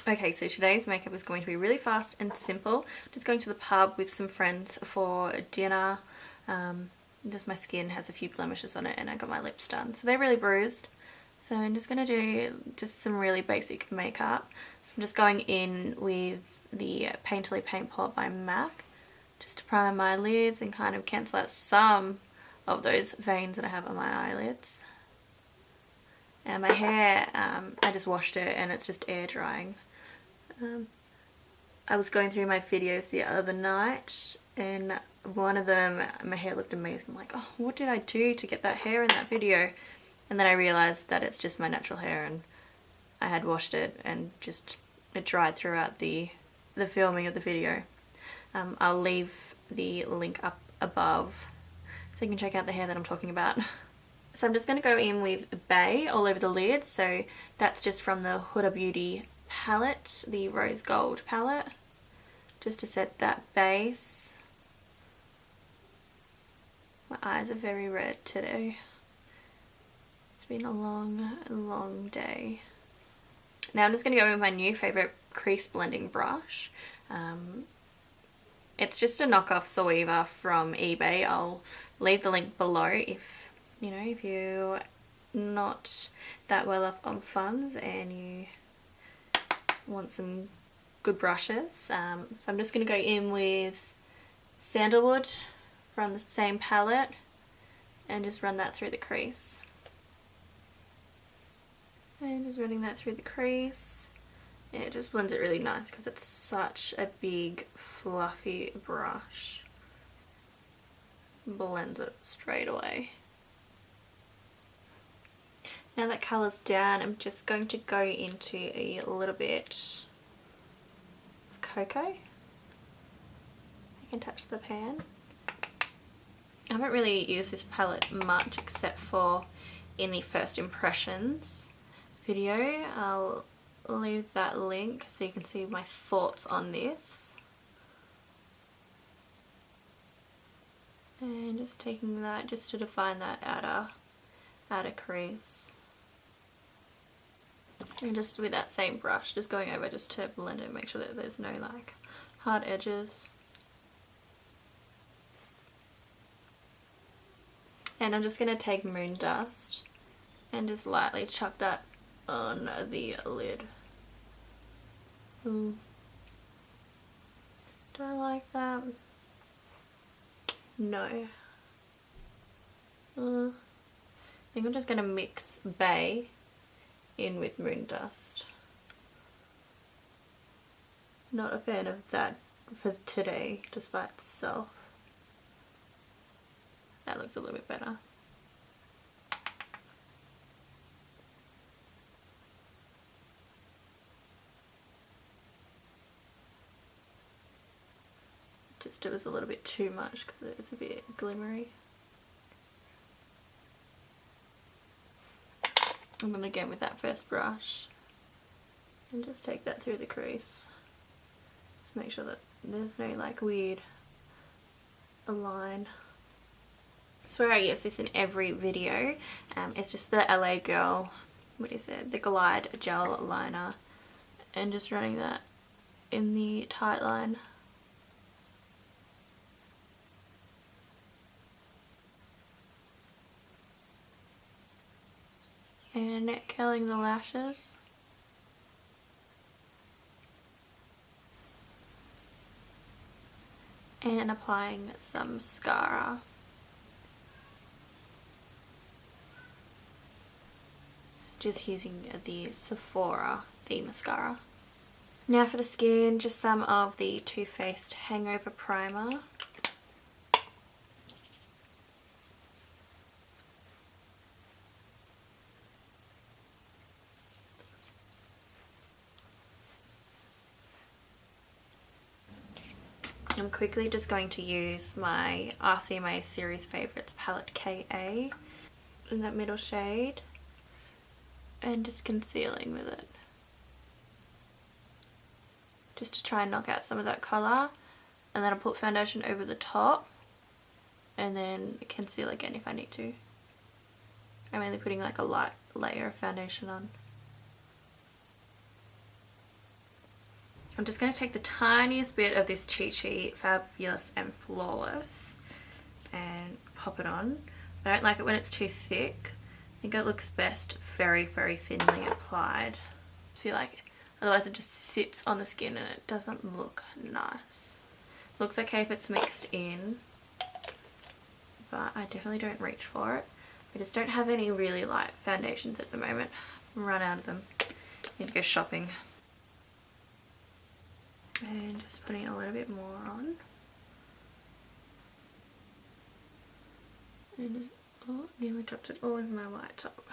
Okay, so today's makeup is going to be really fast and simple. Just going to the pub with some friends for dinner. Just my skin has a few blemishes on it and I got my lips done. So they're really bruised. So I'm just going to do just some really basic makeup. So I'm just going in with the Painterly Paint Pot by MAC. Just to prime my lids and kind of cancel out some of those veins that I have on my eyelids. And my hair, I just washed it and it's just air drying. I was going through my videos the other night and one of them, my hair looked amazing. I'm like, oh, what did I do to get that hair in that video? And then I realised that it's just my natural hair and I had washed it and just it dried throughout the filming of the video. I'll leave the link up above so you can check out the hair that I'm talking about. So I'm just going to go in with Bay all over the lid. So that's just from the Huda Beauty palette, the Rose Gold palette, just to set that base. My eyes are very red today. It's been a long day. Now I'm just going to go in with my new favourite crease blending brush. It's just a knockoff Zoeva from eBay. I'll leave the link below if you're not that well off on funds and you want some good brushes. So I'm just going to go in with Sandalwood from the same palette and just run that through the crease. And just running that through the crease. Yeah, it just blends it really nice because it's such a big fluffy brush. Blends it straight away. Now that colour's down, I'm just going to go into a little bit of Coco. I can touch the pan. I haven't really used this palette much except for in the first impressions video. I'll leave that link so you can see my thoughts on this. And just taking that just to define that outer crease. And just with that same brush, just going over just to blend it, make sure that there's no like hard edges. And I'm just going to take Moon Dust and just lightly chuck that on the lid. Do I like that? No. I think I'm just going to mix Bay in with Moon Dust. Not a fan of that for today, just by itself. That looks a little bit better. Just it was a little bit too much because it's a bit glimmery. I'm going to go with that first brush and just take that through the crease. Just make sure that there's no like weird line. Swear I use this in every video. It's just the LA Girl, what is it, the Glide Gel Liner, and just running that in the tight line. And curling the lashes. And applying some mascara. Just using the Sephora The Mascara. Now for the skin, just some of the Too Faced Hangover Primer. I'm quickly just going to use my RCMA Series Favorites palette KA in that middle shade and just concealing with it. Just to try and knock out some of that colour, and then I'll put foundation over the top and then conceal again if I need to. I'm only putting like a light layer of foundation on. I'm just going to take the tiniest bit of this Chi Chi Fabulous and Flawless and pop it on. I don't like it when it's too thick. I think it looks best very, very thinly applied. I feel like otherwise it just sits on the skin and it doesn't look nice. Looks okay if it's mixed in, but I definitely don't reach for it. I just don't have any really light foundations at the moment. I've run out of them. Need to go shopping. And just putting a little bit more on. And oh, nearly dropped it all over my white top.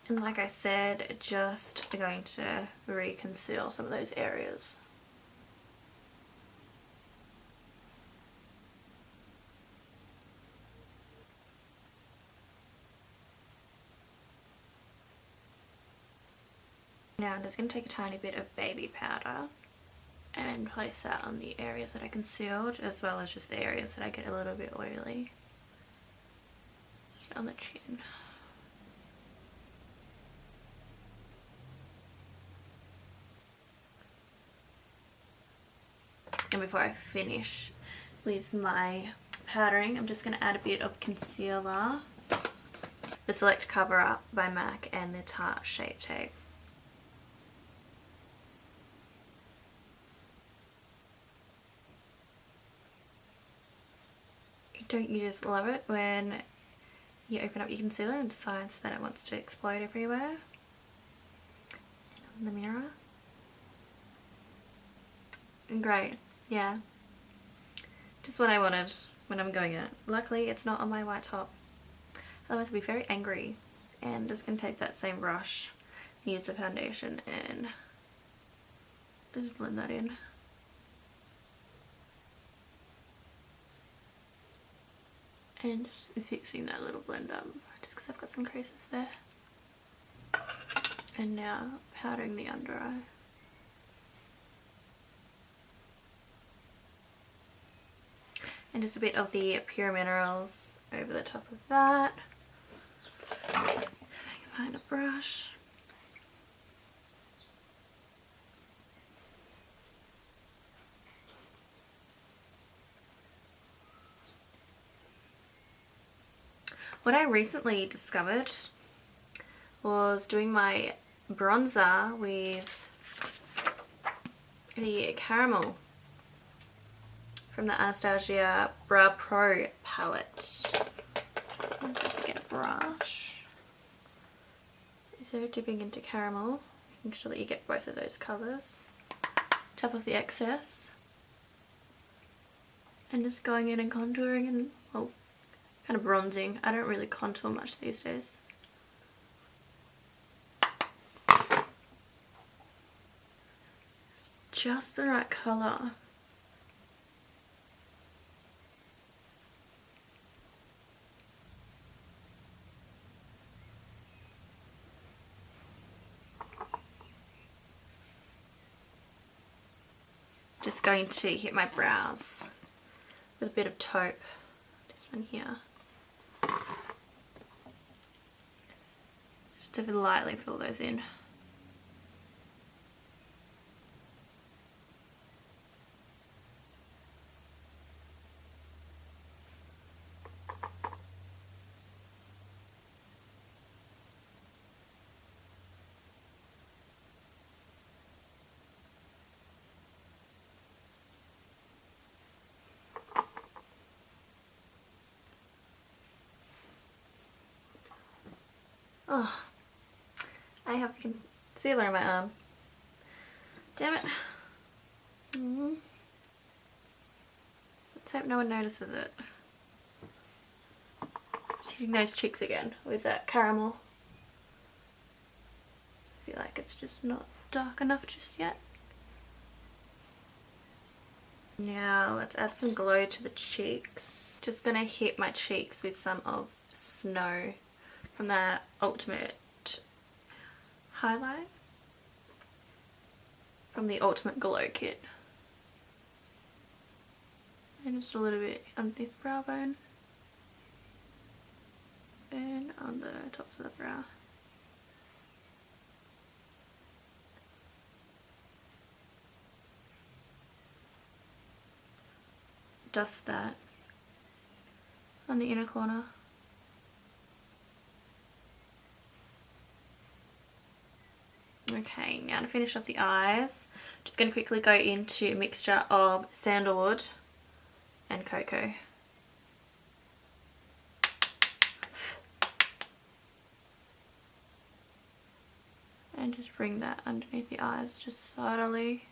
And like I said, just going to reconceal some of those areas. Now I'm just going to take a tiny bit of baby powder and place that on the areas that I concealed, as well as just the areas that I get a little bit oily. Just on the chin. And before I finish with my powdering, I'm just going to add a bit of concealer. The Select Cover Up by MAC and the Tarte Shape Tape. Don't you just love it when you open up your concealer and decides that it wants to explode everywhere? On the mirror. Great, yeah. Just what I wanted when I'm going out. Luckily it's not on my white top. Otherwise I'd be very angry. And I'm just going to take that same brush, use the foundation and just blend that in. And just fixing that little blend up just because I've got some creases there. And now powdering the under eye. And just a bit of the Pure Minerals over the top of that. If I can find a brush. What I recently discovered was doing my bronzer with the caramel from the Anastasia Brow Pro palette. Let's get a brush. So dipping into caramel, making sure that you get both of those colours. Top of the excess. And just going in and contouring and, well, kind of bronzing. I don't really contour much these days. It's just the right colour. Just going to hit my brows with a bit of taupe. This one here. Just to lightly fill those in. Oh, I have concealer in my arm. Damn it. Let's hope no one notices it. Just hitting those cheeks again with that caramel. I feel like it's just not dark enough just yet. Now let's add some glow to the cheeks. Just gonna hit my cheeks with some of Snow from that Ultimate highlight from the Ultimate Glow Kit. And just a little bit underneath the brow bone and on the tops of the brow. dust that on the inner corner. Okay, now to finish off the eyes, just going to quickly go into a mixture of Sandalwood and Coco. And just bring that underneath the eyes, just subtly.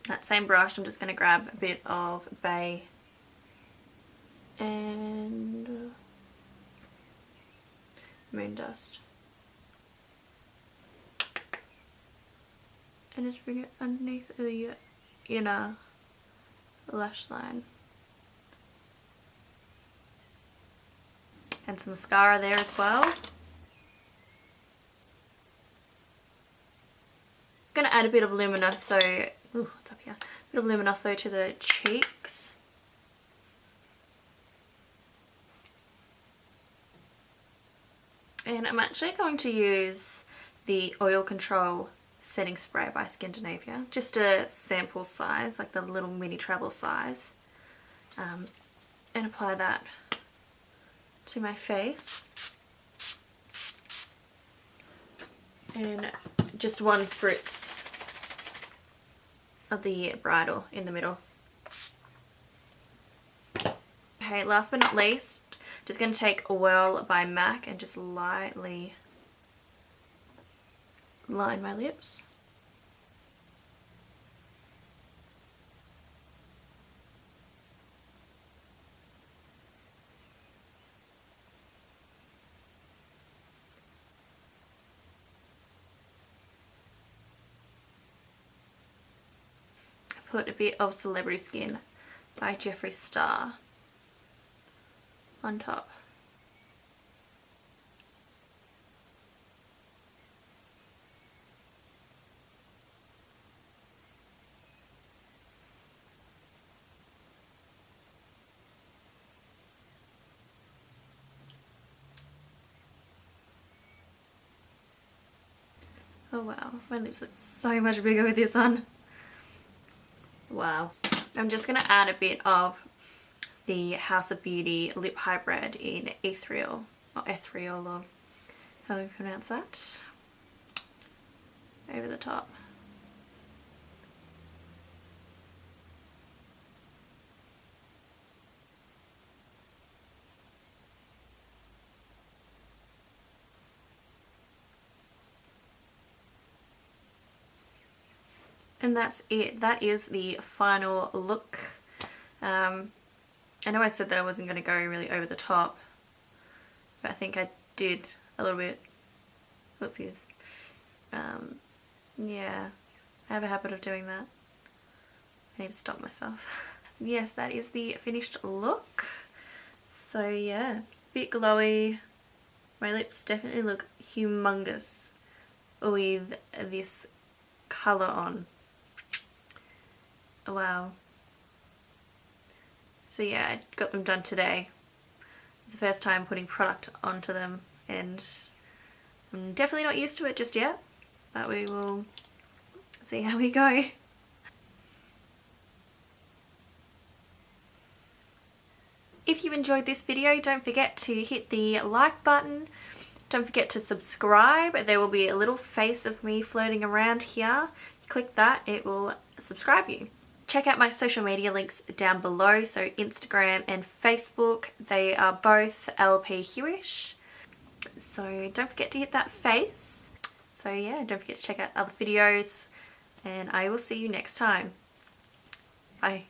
That same brush, I'm just going to grab a bit of Bay and Moon Dust. And just bring it underneath the inner lash line. And some mascara there as well. Gonna add a bit of Luminoso, ooh, what's up here? A bit of Luminoso to the cheeks. And I'm actually going to use the Oil Control Setting Spray by Skindinavia. Just a sample size, like the little mini travel size. And apply that to my face. And just one spritz of the Bridal in the middle. Okay, last but not least, just going to take Oil by MAC and just lightly line my lips. Put a bit of Celebrity Skin by Jeffree Star on top. Oh wow, my lips look so much bigger with this on. Wow. I'm just going to add a bit of the House of Beauty Lip Hybrid in Ethereal, or Ethereal, or how do you pronounce that? Over the top. And that's it. That is the final look. I know I said that I wasn't going to go really over the top, but I think I did a little bit. Oopsies. Yeah, I have a habit of doing that. I need to stop myself. Yes, that is the finished look. So yeah, bit glowy. My lips definitely look humongous with this colour on. Wow. So yeah, I got them done today. It's the first time putting product onto them and I'm definitely not used to it just yet, but we will see how we go. If you enjoyed this video, don't forget to hit the like button. Don't forget to subscribe. There will be a little face of me floating around here. Click that, it will subscribe you. Check out my social media links down below, so Instagram and Facebook, they are both lphewish. So don't forget to hit that face. So yeah, don't forget to check out other videos and I will see you next time. Bye.